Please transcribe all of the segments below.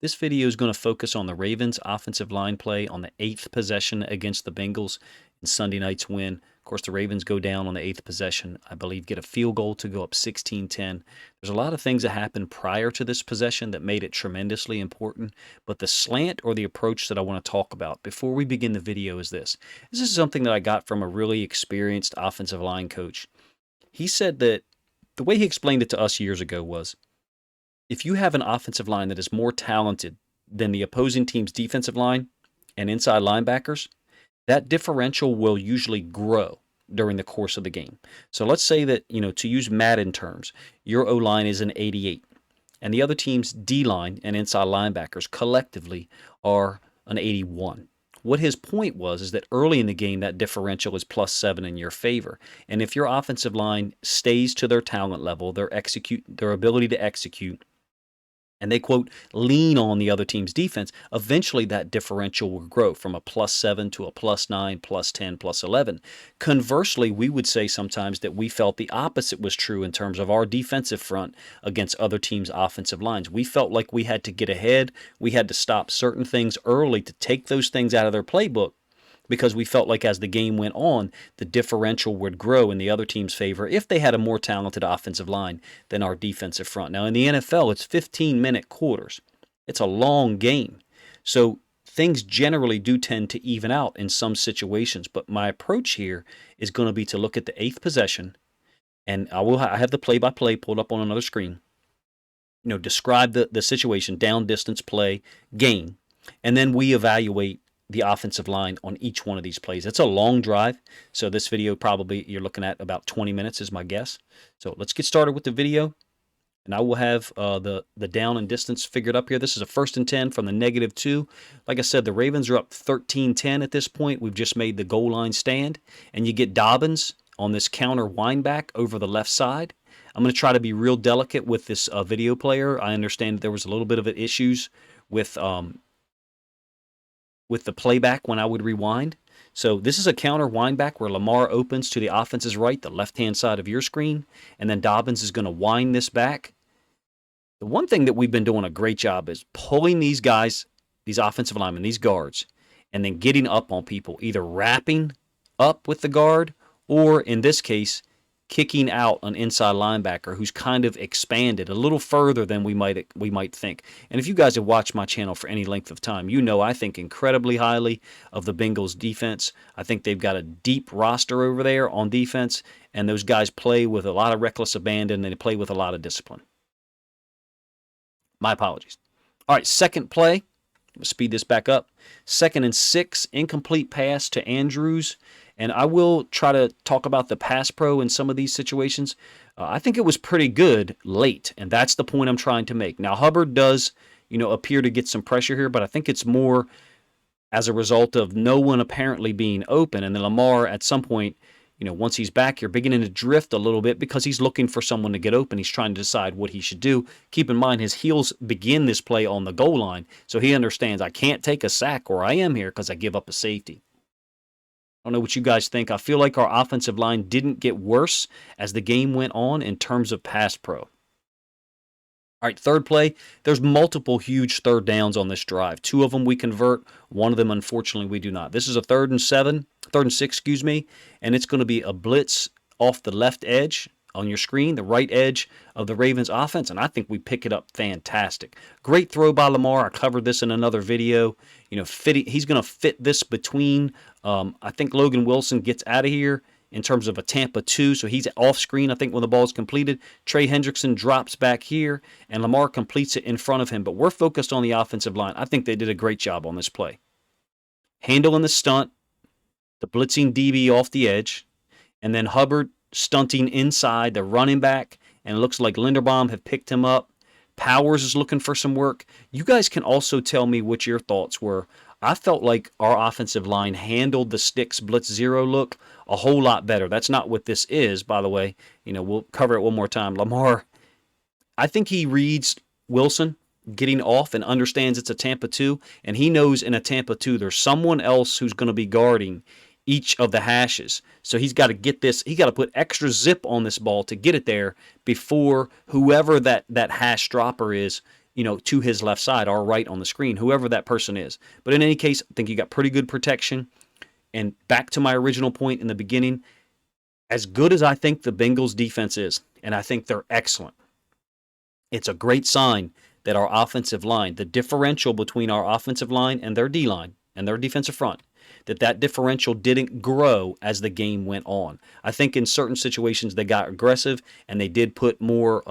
This video is going to focus on the Ravens' offensive line play on the 8th possession against the Bengals in Sunday night's win. Of course, the Ravens go down on the 8th possession, I believe, get a field goal to go up 16-10. There's a lot of things that happened prior to this possession that made it tremendously important, but the slant or the approach that I want to talk about before we begin the video is this. This is something that I got from a really experienced offensive line coach. He said that the way he explained it to us years ago was, if you have an offensive line that is more talented than the opposing team's defensive line and inside linebackers, that differential will usually grow during the course of the game. So let's say that, to use Madden terms, your O-line is an 88, and the other team's D-line and inside linebackers collectively are an 81. What his point was is that early in the game, that differential is +7 in your favor. And if your offensive line stays to their talent level, their ability to execute, and they, quote, lean on the other team's defense, eventually that differential will grow from a +7 to a +9, +10, +11. Conversely, we would say sometimes that we felt the opposite was true in terms of our defensive front against other teams' offensive lines. We felt like we had to get ahead. We had to stop certain things early to take those things out of their playbook, because we felt like as the game went on, the differential would grow in the other team's favor if they had a more talented offensive line than our defensive front. Now, in the NFL, it's 15-minute quarters. It's a long game. So things generally do tend to even out in some situations. But my approach here is going to be to look at the 8th possession, and I have the play-by-play pulled up on another screen. Describe the situation, down, distance, play, gain, and then we evaluate the offensive line on each one of these plays. It's a long drive, so this video probably you're looking at about 20 minutes is my guess. So let's get started with the video, and I will have the down and distance figured up here. This is a 1st and 10 from the -2. Like I said, the Ravens are up 13-10 at this point. We've just made the goal line stand, and you get Dobbins on this counter windback over the left side. I'm going to try to be real delicate with this video player. I understand there was a little bit of issues with the playback when I would rewind. So this is a counter windback where Lamar opens to the offense's right, the left-hand side of your screen, and then Dobbins is going to wind this back. The one thing that we've been doing a great job is pulling these guys, these offensive linemen, these guards, and then getting up on people, either wrapping up with the guard or, in this case, kicking out an inside linebacker who's kind of expanded a little further than we might think. And if you guys have watched my channel for any length of time, I think incredibly highly of the Bengals defense. I think they've got a deep roster over there on defense, and those guys play with a lot of reckless abandon, and they play with a lot of discipline. My apologies. All right, second play. Let's speed this back up. 2nd and 6, incomplete pass to Andrews. And I will try to talk about the pass pro in some of these situations. I think it was pretty good late, and that's the point I'm trying to make. Now, Hubbard does, appear to get some pressure here, but I think it's more as a result of no one apparently being open. And then Lamar, at some point, once he's back here, beginning to drift a little bit because he's looking for someone to get open. He's trying to decide what he should do. Keep in mind, his heels begin this play on the goal line, so he understands I can't take a sack where I am here because I give up a safety. I don't know what you guys think. I feel like our offensive line didn't get worse as the game went on in terms of pass pro. All right, third play. There's multiple huge third downs on this drive. 2 of them we convert. 1 of them, unfortunately, we do not. This is a 3rd and 6, and it's going to be a blitz off the left edge on your screen, the right edge of the Ravens offense, and I think we pick it up fantastic. Great throw by Lamar. I covered this in another video. He's going to fit this between, I think Logan Wilson gets out of here in terms of a Tampa 2, so he's off screen, I think, when the ball is completed. Trey Hendrickson drops back here, and Lamar completes it in front of him, but we're focused on the offensive line. I think they did a great job on this play. Handling the stunt, the blitzing DB off the edge, and then Hubbard stunting inside the running back, and it looks like Linderbaum have picked him up. Powers is looking for some work. You guys can also tell me what your thoughts were. I felt like our offensive line handled the sticks blitz 0 look a whole lot better. That's not what this is, by the way. We'll cover it one more time. Lamar, I think he reads Wilson getting off and understands it's a Tampa 2, and he knows in a Tampa 2 there's someone else who's going to be guarding each of the hashes. So he's got to get this, he got to put extra zip on this ball to get it there before whoever that hash dropper is to his left side, our right on the screen, whoever that person is. But in any case, I think you got pretty good protection. And back to my original point in the beginning, as good as I think the Bengals defense is, and I think they're excellent, it's a great sign that our offensive line, the differential between our offensive line and their D-line and their defensive front, that differential didn't grow as the game went on. I think in certain situations they got aggressive and they did put more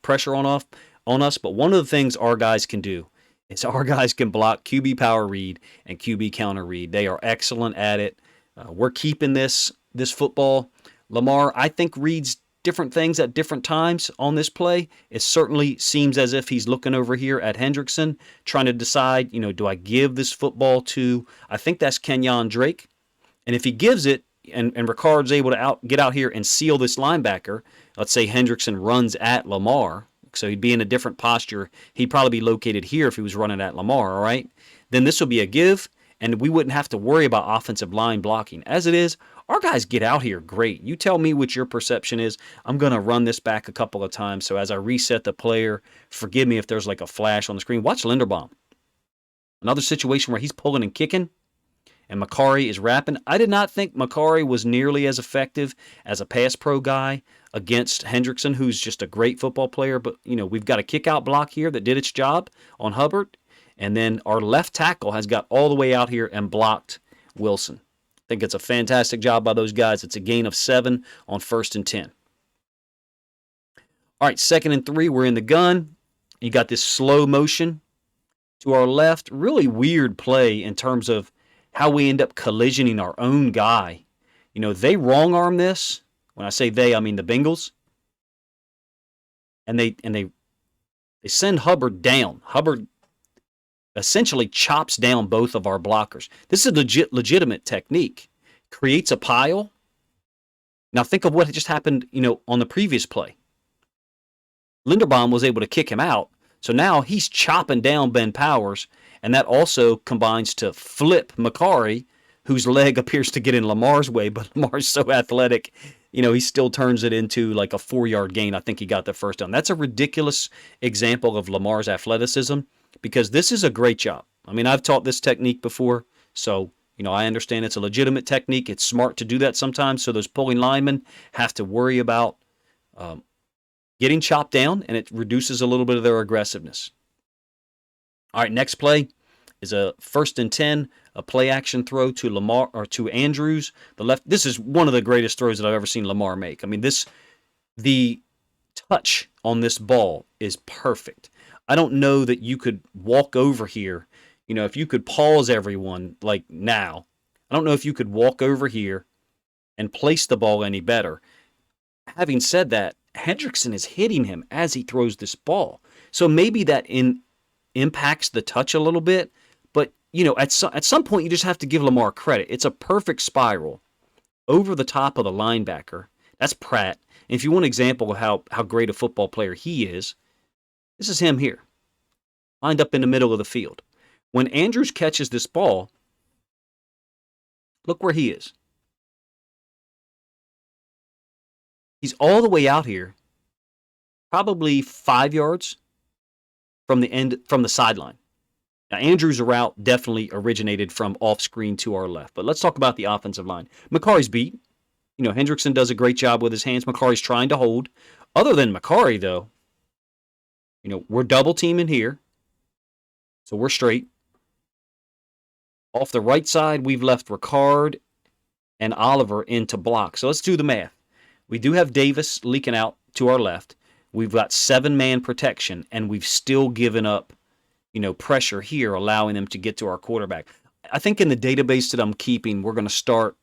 pressure on us. But one of the things our guys can do is our guys can block QB power read and QB counter read. They are excellent at it. We're keeping this football. Lamar, I think, reads different things at different times on this play. It certainly seems as if he's looking over here at Hendrickson, trying to decide, do I give this football to, I think that's Kenyon Drake. And if he gives it, and Ricard's able to get out here and seal this linebacker, let's say Hendrickson runs at Lamar, so he'd be in a different posture. He'd probably be located here if he was running at Lamar, all right? Then this will be a give, and we wouldn't have to worry about offensive line blocking. As it is, our guys get out here great. You tell me what your perception is. I'm going to run this back a couple of times, so as I reset the player, forgive me if there's like a flash on the screen. Watch Linderbaum. Another situation where he's pulling and kicking, and Macari is wrapping. I did not think Macari was nearly as effective as a pass pro guy against Hendrickson, who's just a great football player. But, we've got a kick-out block here that did its job on Hubbard. And then our left tackle has got all the way out here and blocked Wilson. I think it's a fantastic job by those guys. It's a gain of 7 on 1st and 10. All right, 2nd and 3, we're in the gun. You got this slow motion to our left. Really weird play in terms of how we end up collisioning our own guy. They wrong arm this. When I say they, I mean the Bengals. And they send Hubbard down. Hubbard essentially chops down both of our blockers. This is a legitimate technique. Creates a pile. Now think of what just happened, on the previous play. Linderbaum was able to kick him out. So now he's chopping down Ben Powers, and that also combines to flip Macari, whose leg appears to get in Lamar's way, but Lamar's so athletic, he still turns it into like a 4-yard gain. I think he got the first down. That's a ridiculous example of Lamar's athleticism, because this is a great job. I mean, I've taught this technique before, so, I understand it's a legitimate technique. It's smart to do that sometimes, so those pulling linemen have to worry about getting chopped down, and it reduces a little bit of their aggressiveness. All right, next play is a 1st and 10, a play action throw to Lamar or to Andrews, the left. This is one of the greatest throws that I've ever seen Lamar make. I mean, the touch on this ball is perfect. I don't know that you could walk over here. If you could pause everyone like now, I don't know if you could walk over here and place the ball any better. Having said that, Hendrickson is hitting him as he throws this ball. So maybe that impacts the touch a little bit. But, at some point you just have to give Lamar credit. It's a perfect spiral over the top of the linebacker. That's Pratt. And if you want an example of how great a football player he is, this is him here, lined up in the middle of the field. When Andrews catches this ball, look where he is. He's all the way out here, probably 5 yards from the sideline. Now, Andrews' route definitely originated from off screen to our left. But let's talk about the offensive line. Macari's beat. Hendrickson does a great job with his hands. Macari's trying to hold. Other than Macari, though, we're double teaming here. So we're straight. Off the right side, we've left Ricard and Oliver in to block. So let's do the math. We do have Davis leaking out to our left. We've got 7-man protection, and we've still given up, pressure here, allowing them to get to our quarterback. I think in the database that I'm keeping, we're going to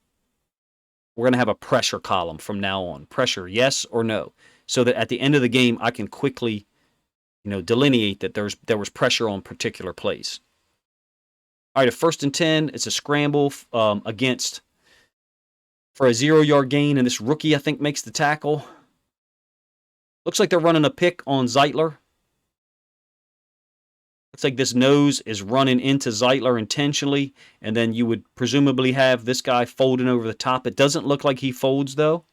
have a pressure column from now on. Pressure, yes or no, so that at the end of the game, I can quickly, delineate that there was pressure on particular plays. All right, a 1st and 10. It's a scramble for a 0-yard gain, and this rookie, I think, makes the tackle. Looks like they're running a pick on Zeitler. Looks like this nose is running into Zeitler intentionally, and then you would presumably have this guy folding over the top. It doesn't look like he folds, though.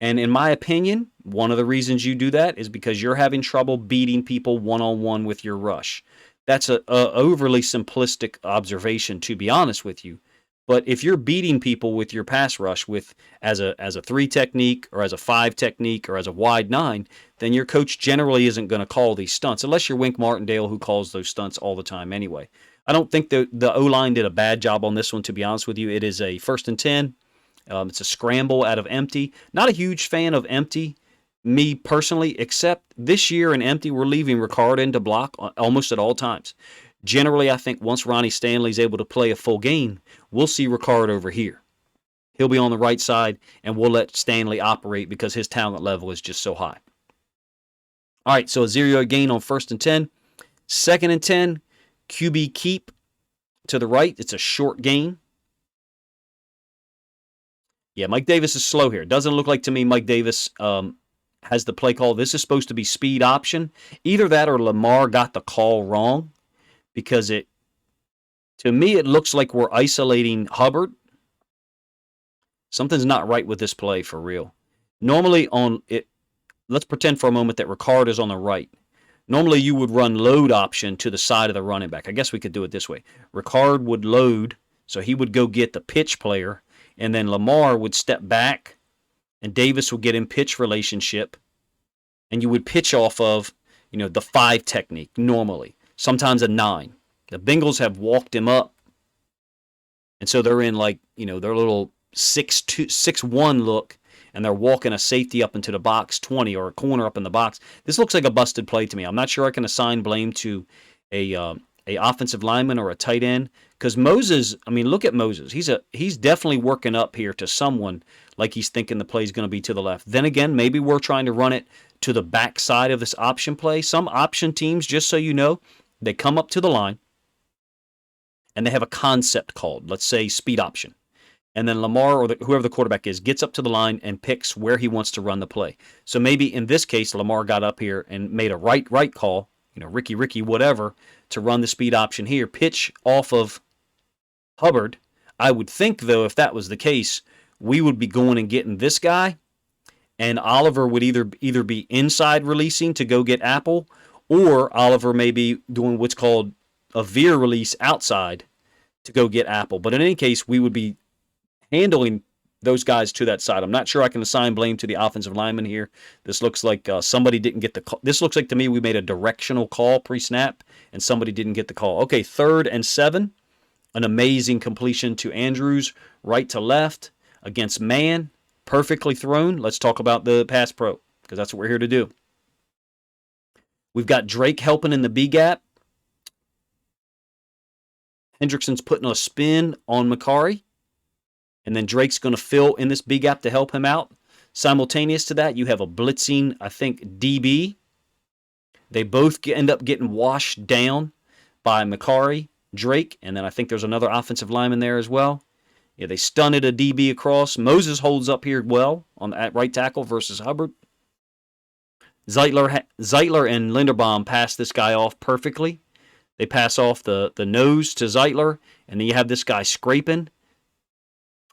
And in my opinion, one of the reasons you do that is because you're having trouble beating people one-on-one with your rush. That's a overly simplistic observation, to be honest with you. But if you're beating people with your pass rush with as a 3 technique or as a 5 technique or as a wide 9, then your coach generally isn't going to call these stunts unless you're Wink Martindale, who calls those stunts all the time anyway. I don't think the O-line did a bad job on this one, to be honest with you. It is a 1st and 10. It's a scramble out of empty. Not a huge fan of empty, me personally, except this year in empty, we're leaving Ricard in to block almost at all times. Generally, I think once Ronnie Stanley's able to play a full game, we'll see Ricard over here. He'll be on the right side, and we'll let Stanley operate because his talent level is just so high. All right, so a 0-yard gain on 1st and 10. 2nd and 10, QB keep to the right. It's a short gain. Yeah, Mike Davis is slow here. Doesn't look like to me Mike Davis has the play call. This is supposed to be speed option. Either that or Lamar got the call wrong because to me, it looks like we're isolating Hubbard. Something's not right with this play for real. Normally let's pretend for a moment that Ricard is on the right. Normally you would run load option to the side of the running back. I guess we could do it this way. Ricard would load, so he would go get the pitch player, and then Lamar would step back, and Davis would get in pitch relationship, and you would pitch off of, the 5 technique normally, sometimes a 9. The Bengals have walked him up, and so they're in their little 6-1 look, and they're walking a safety up into the box 20 or a corner up in the box. This looks like a busted play to me. I'm not sure I can assign blame to a offensive lineman or a tight end, because Moses, look at Moses. He's definitely working up here to someone like he's thinking the play is going to be to the left. Then again, maybe we're trying to run it to the back side of this option play. Some option teams, just so you know, they come up to the line and they have a concept called, let's say, speed option. And then Lamar or whoever the quarterback is gets up to the line and picks where he wants to run the play. So maybe in this case, Lamar got up here and made a right call, Ricky, whatever, to run the speed option here, pitch off of Hubbard. I would think, though, if that was the case, we would be going and getting this guy, and Oliver would either be inside releasing to go get Apple, or Oliver may be doing what's called a veer release outside to go get Apple. But in any case, we would be handling those guys to that side. I'm not sure I can assign blame to the offensive lineman here. This looks like somebody didn't get the call. This looks like to me we made a directional call pre-snap, and somebody didn't get the call. Okay, 3rd and 7. An amazing completion to Andrews, right to left, against man. Perfectly thrown. Let's talk about the pass pro, because that's what we're here to do. We've got Drake helping in the B gap. Hendrickson's putting a spin on Macari. And then Drake's going to fill in this B gap to help him out. Simultaneous to that, you have a blitzing, I think, DB. They both end up getting washed down by Macari, Drake, and then I think there's another offensive lineman there as well. Yeah, they stunted a DB across. Moses holds up here well at right tackle versus Hubbard. Zeitler and Linderbaum pass this guy off perfectly. They pass off the nose to Zeitler, and then you have this guy scraping.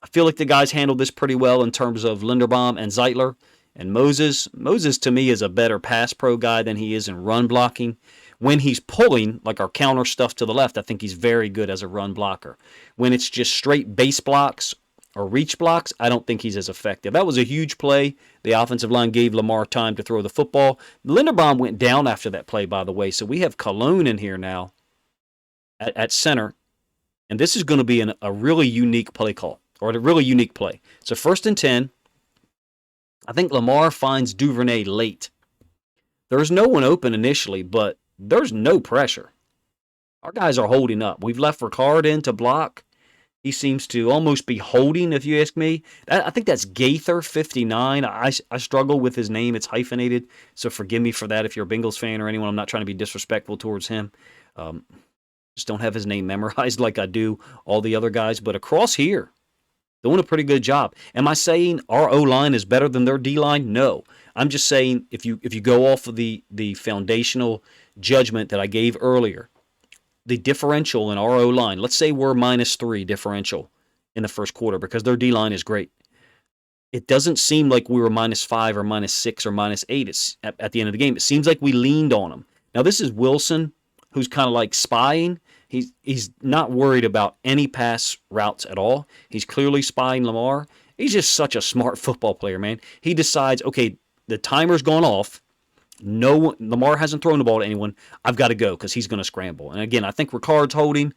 I feel like the guys handled this pretty well in terms of Linderbaum and Zeitler. And Moses, to me, is a better pass pro guy than he is in run blocking. When he's pulling, like our counter stuff to the left, I think he's very good as a run blocker. When it's just straight base blocks or reach blocks, I don't think he's as effective. That was a huge play. The offensive line gave Lamar time to throw the football. Linderbaum went down after that play, by the way. So we have Cologne in here now at center. And this is going to be a really unique play call. Or a really unique play. So 1st and 10. I think Lamar finds Duvernay late. There's no one open initially, but there's no pressure. Our guys are holding up. We've left Ricard in to block. He seems to almost be holding, if you ask me. I think that's Gaither, 59. I struggle with his name. It's hyphenated, so forgive me for that if you're a Bengals fan or anyone. I'm not trying to be disrespectful towards him. Just don't have his name memorized like I do all the other guys. But across here, doing a pretty good job. Am I saying our O-line is better than their D-line? No. I'm just saying if you go off of the foundational judgment that I gave earlier, the differential in our O-line, let's say we're -3 differential in the first quarter because their D-line is great. it doesn't seem like we were -5 or -6 or -8 at the end of the game. It seems like we leaned on them. Now, this is Wilson, who's kind of like spying. He's not worried about any pass routes at all. He's clearly spying Lamar. He's just such a smart football player, man. He decides, okay, the timer's gone off. No, Lamar hasn't thrown the ball to anyone. I've got to go because he's going to scramble. And again, I think Ricard's holding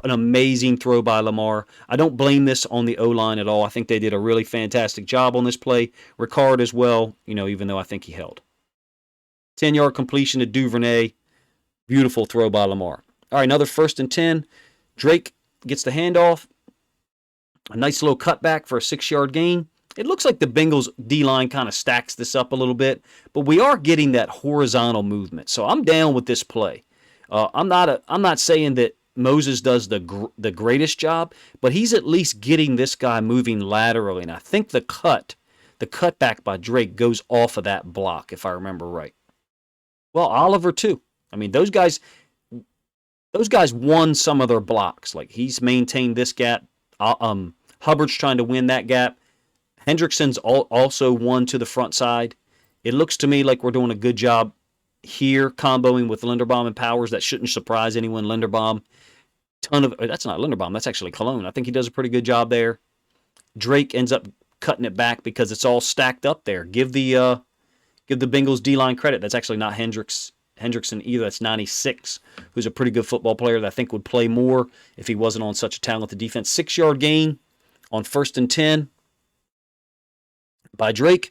an amazing throw by Lamar. I don't blame this on the O-line at all. I think they did a really fantastic job on this play. Ricard as well, even though I think he held. 10-yard completion to Duvernay. Beautiful throw by Lamar. All right, another 1st and 10. Drake gets the handoff. A nice little cutback for a 6-yard gain. It looks like the Bengals D-line kind of stacks this up a little bit, but we are getting that horizontal movement. So I'm down with this play. I'm not saying that Moses does the greatest job, but he's at least getting this guy moving laterally. And I think the cutback by Drake goes off of that block, if I remember right. Well, Oliver too. I mean, those guys won some of their blocks. Like, he's maintained this gap. Hubbard's trying to win that gap. Hendrickson's also won to the front side. It looks to me like we're doing a good job here, comboing with Linderbaum and Powers. That shouldn't surprise anyone. Linderbaum, that's not Linderbaum. That's actually Cologne. I think he does a pretty good job there. Drake ends up cutting it back because it's all stacked up there. Give the Bengals D-line credit. That's actually not Hendrickson either. That's 96, who's a pretty good football player that I think would play more if he wasn't on such a talented defense. 6-yard gain on 1st and 10 by Drake.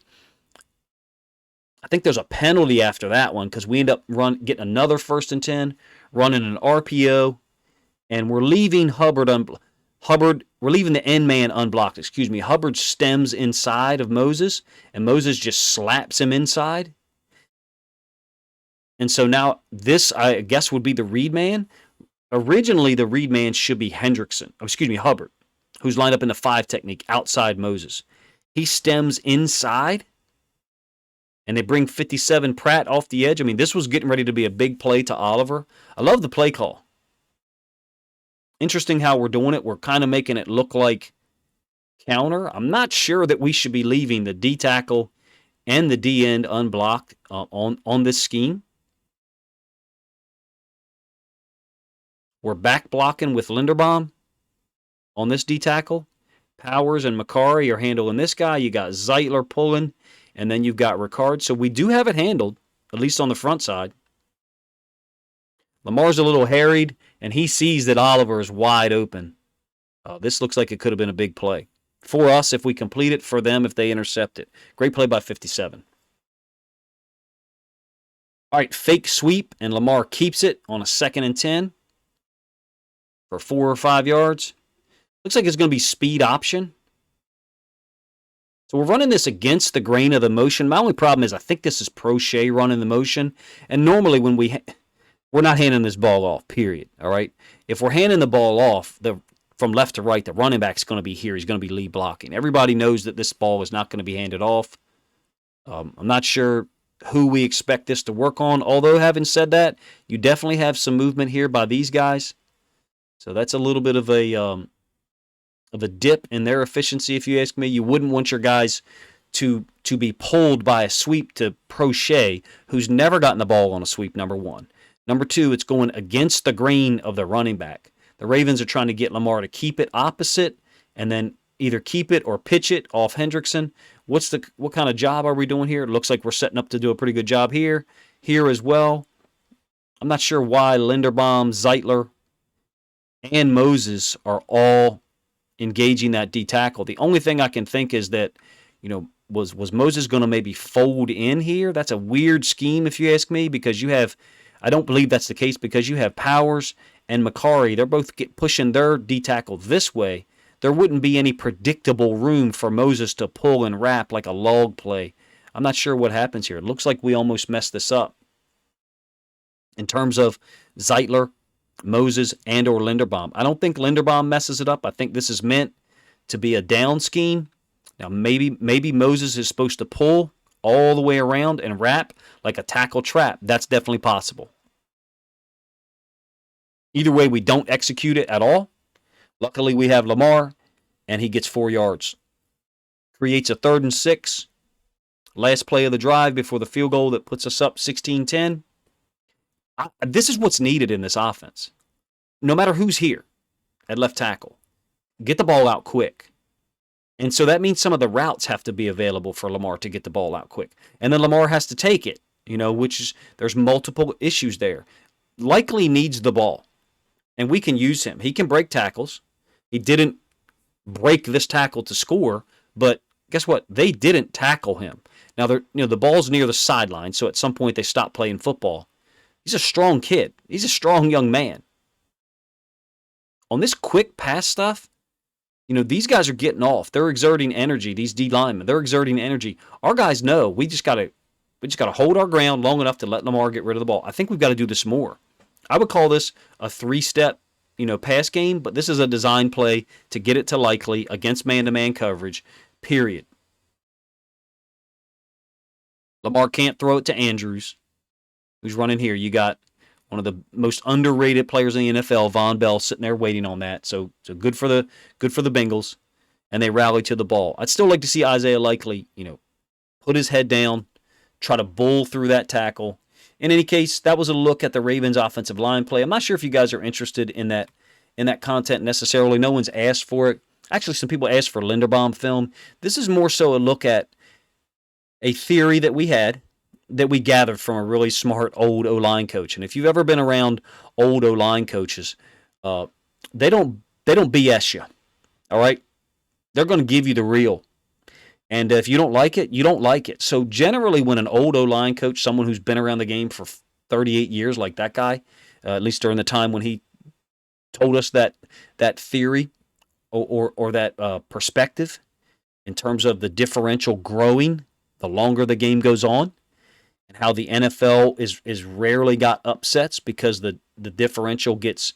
I think there's a penalty after that one because we end up getting another 1st and 10, running an RPO, and we're leaving we're leaving the end man unblocked. Hubbard stems inside of Moses, and Moses just slaps him inside. And so now this, I guess, would be the read man. Originally, the read man should be Hubbard, who's lined up in the 5 technique outside Moses. He stems inside, and they bring 57 Pratt off the edge. I mean, this was getting ready to be a big play to Oliver. I love the play call. Interesting how we're doing it. We're kind of making it look like counter. I'm not sure that we should be leaving the D tackle and the D end unblocked on this scheme. We're back blocking with Linderbaum on this D tackle. Powers and McCarry are handling this guy. You got Zeitler pulling, and then you've got Ricard. So we do have it handled, at least on the front side. Lamar's a little harried, and he sees that Oliver is wide open. This looks like it could have been a big play. For us, if we complete it. For them, if they intercept it. Great play by 57. All right, fake sweep, and Lamar keeps it on a 2nd and 10 for 4 or 5 yards. Looks like it's going to be speed option. So we're running this against the grain of the motion. My only problem is I think this is Prochet running the motion. And normally when we're not handing this ball off, period. All right? If we're handing the ball off from left to right, the running back's going to be here. He's going to be lead blocking. Everybody knows that this ball is not going to be handed off. I'm not sure who we expect this to work on. Although, having said that, you definitely have some movement here by these guys. So that's a little bit of a dip in their efficiency, if you ask me. You wouldn't want your guys to be pulled by a sweep to Prochet, who's never gotten the ball on a sweep, number one. Number two, it's going against the grain of the running back. The Ravens are trying to get Lamar to keep it opposite and then either keep it or pitch it off Hendrickson. What kind of job are we doing here? It looks like we're setting up to do a pretty good job here as well. I'm not sure why Linderbaum, Zeitler, and Moses are all engaging that D tackle. The only thing I can think is that, was Moses going to maybe fold in here? That's a weird scheme, if you ask me, because I don't believe that's the case, because you have Powers and McCarry. They're both pushing their D tackle this way. There wouldn't be any predictable room for Moses to pull and wrap like a log play. I'm not sure what happens here. It looks like we almost messed this up. In terms of Zeitler, Moses, and or Linderbaum. I don't think Linderbaum messes it up. I think this is meant to be a down scheme. Now, maybe Moses is supposed to pull all the way around and wrap like a tackle trap. That's definitely possible. Either way, we don't execute it at all. Luckily, we have Lamar, and he gets 4 yards. creates a 3rd and 6. Last play of the drive before the field goal that puts us up 16-10. This is what's needed in this offense. No matter who's here at left tackle, get the ball out quick. And so that means some of the routes have to be available for Lamar to get the ball out quick. And then Lamar has to take it, which is, there's multiple issues there. Likely needs the ball, and we can use him. He can break tackles. He didn't break this tackle to score, but guess what? They didn't tackle him. Now, the ball's near the sideline, so at some point they stop playing football. He's a strong kid. He's a strong young man. On this quick pass stuff, these guys are getting off. They're exerting energy. These D linemen, they're exerting energy. Our guys know we just got to hold our ground long enough to let Lamar get rid of the ball. I think we've got to do this more. I would call this a 3-step, pass game, but this is a design play to get it to Likely against man-to-man coverage, period. Lamar can't throw it to Andrews, who's running here. You got one of the most underrated players in the NFL, Von Bell, sitting there waiting on that. So good for the Bengals, and they rally to the ball. I'd still like to see Isaiah Likely, put his head down, try to bull through that tackle. In any case, that was a look at the Ravens' offensive line play. I'm not sure if you guys are interested in that content necessarily. No one's asked for it. Actually, some people asked for Linderbaum film. This is more so a look at a theory that we had, that we gathered from a really smart old O-line coach. And if you've ever been around old O-line coaches, they don't BS you. All right? They're going to give you the real. And if you don't like it, you don't like it. So generally when an old O-line coach, someone who's been around the game for 38 years like that guy, at least during the time when he told us that theory or that perspective in terms of the differential growing the longer the game goes on, and how the NFL is rarely got upsets because the differential gets,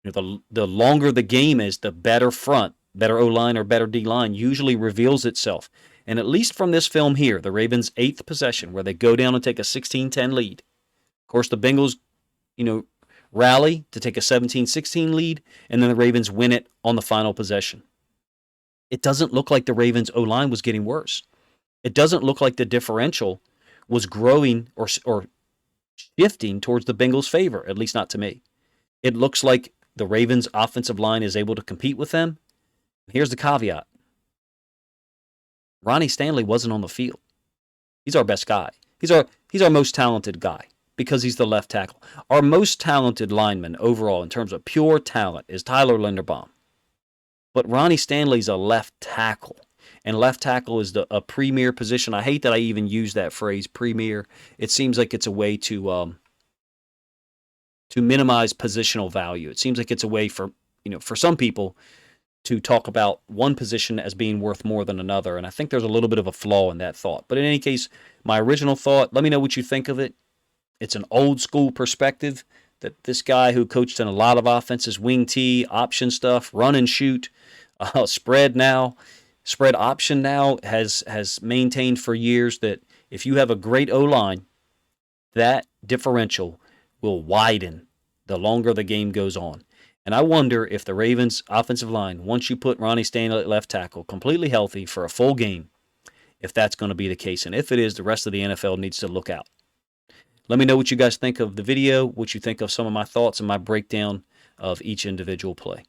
the longer the game is, the better front, better O-line or better D-line usually reveals itself. And at least from this film here, the Ravens' 8th possession, where they go down and take a 16-10 lead. Of course, the Bengals, rally to take a 17-16 lead, and then the Ravens win it on the final possession. It doesn't look like the Ravens' O-line was getting worse. It doesn't look like the differential was growing or shifting towards the Bengals' favor, at least not to me. It looks like the Ravens' offensive line is able to compete with them. Here's the caveat. Ronnie Stanley wasn't on the field. He's our best guy. He's our most talented guy because he's the left tackle. Our most talented lineman overall in terms of pure talent is Tyler Linderbaum. But Ronnie Stanley's a left tackle. And left tackle is a premier position. I hate that I even use that phrase, premier. It seems like it's a way to minimize positional value. It seems like it's a way for some people to talk about one position as being worth more than another. And I think there's a little bit of a flaw in that thought. But in any case, my original thought, let me know what you think of it. It's an old school perspective that this guy who coached in a lot of offenses, wing T, option stuff, run and shoot, spread option now has maintained for years that if you have a great O-line, that differential will widen the longer the game goes on. And I wonder if the Ravens' offensive line, once you put Ronnie Stanley at left tackle completely healthy for a full game, if that's going to be the case. And if it is, the rest of the NFL needs to look out. Let me know what you guys think of the video, what you think of some of my thoughts and my breakdown of each individual play.